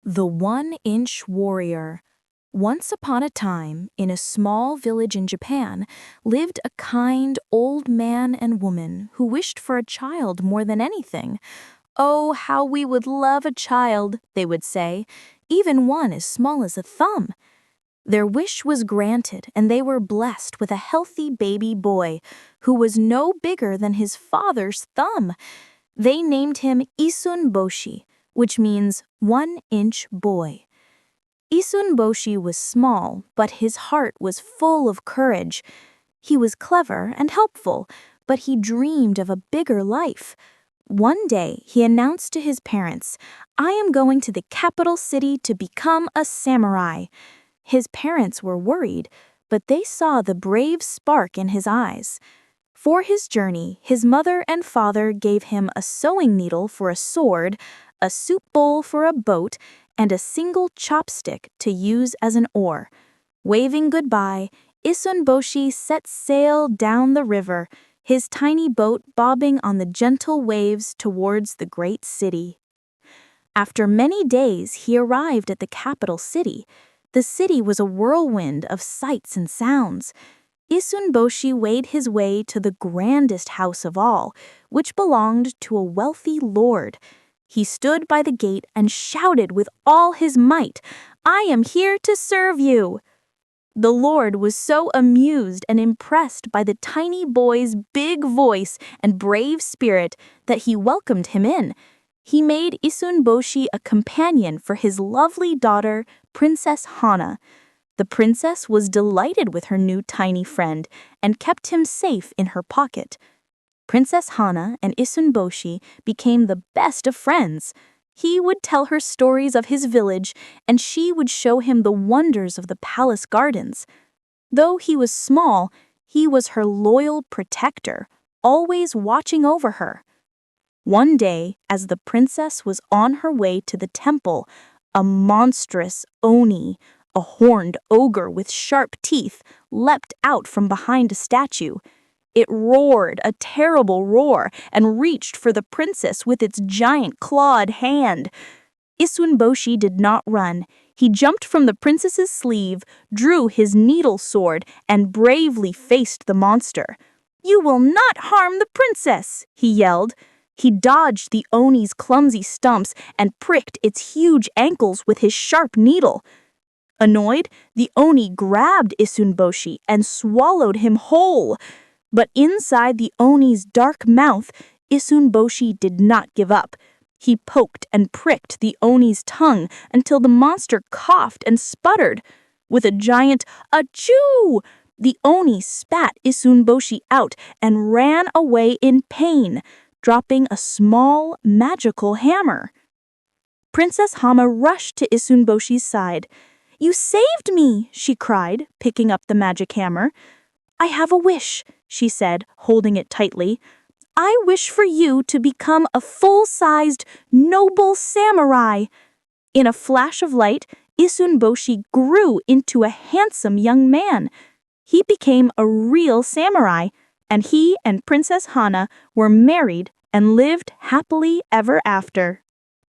The One-Inch Warrior. Once upon a time, in a small village in Japan, lived a kind old man and woman who wished for a child more than anything. "Oh, how we would love a child," they would say, "even one as small as a thumb." Their wish was granted, and they were blessed with a healthy baby boy who was no bigger than his father's thumb. They named him Isun-boshi, which means 1-inch boy. Isun-boshi was small, but his heart was full of courage. He was clever and helpful, but he dreamed of a bigger life. One day, he announced to his parents, "I am going to the capital city to become a samurai." His parents were worried, but they saw the brave spark in his eyes. For his journey, his mother and father gave him a sewing needle for a sword, a soup bowl for a boat, and a single chopstick to use as an oar. Waving goodbye, Isun-boshi set sail down the river, his tiny boat bobbing on the gentle waves towards the great city. After many days, he arrived at the capital city. The city was a whirlwind of sights and sounds. Isun-boshi made his way to the grandest house of all, which belonged to a wealthy lord. He stood by the gate and shouted with all his might, "I am here to serve you." The lord was so amused and impressed by the tiny boy's big voice and brave spirit that he welcomed him in. He made Isun-boshi a companion for his lovely daughter, Princess Hana. The princess was delighted with her new tiny friend and kept him safe in her pocket. Princess Hana and Isun-boshi became the best of friends. He would tell her stories of his village, and she would show him the wonders of the palace gardens. Though he was small, he was her loyal protector, always watching over her. One day, as the princess was on her way to the temple, a monstrous oni, a horned ogre with sharp teeth, leapt out from behind a statue. It roared a terrible roar and reached for the princess with its giant clawed hand. Isun-boshi did not run. He jumped from the princess's sleeve, drew his needle sword, and bravely faced the monster. "You will not harm the princess," he yelled. He dodged the Oni's clumsy stumps and pricked its huge ankles with his sharp needle. Annoyed, the Oni grabbed Isun-boshi and swallowed him whole. But inside the Oni's dark mouth, Isun-boshi did not give up. He poked and pricked the Oni's tongue until the monster coughed and sputtered. With a giant "achoo!" the Oni spat Isun-boshi out and ran away in pain, dropping a small, magical hammer. Princess Hana rushed to Isun-boshi's side. "You saved me!" she cried, picking up the magic hammer. "I have a wish," she said, holding it tightly. "I wish for you to become a full-sized, noble samurai." In a flash of light, Isun-boshi grew into a handsome young man. He became a real samurai, and he and Princess Hana were married and lived happily ever after.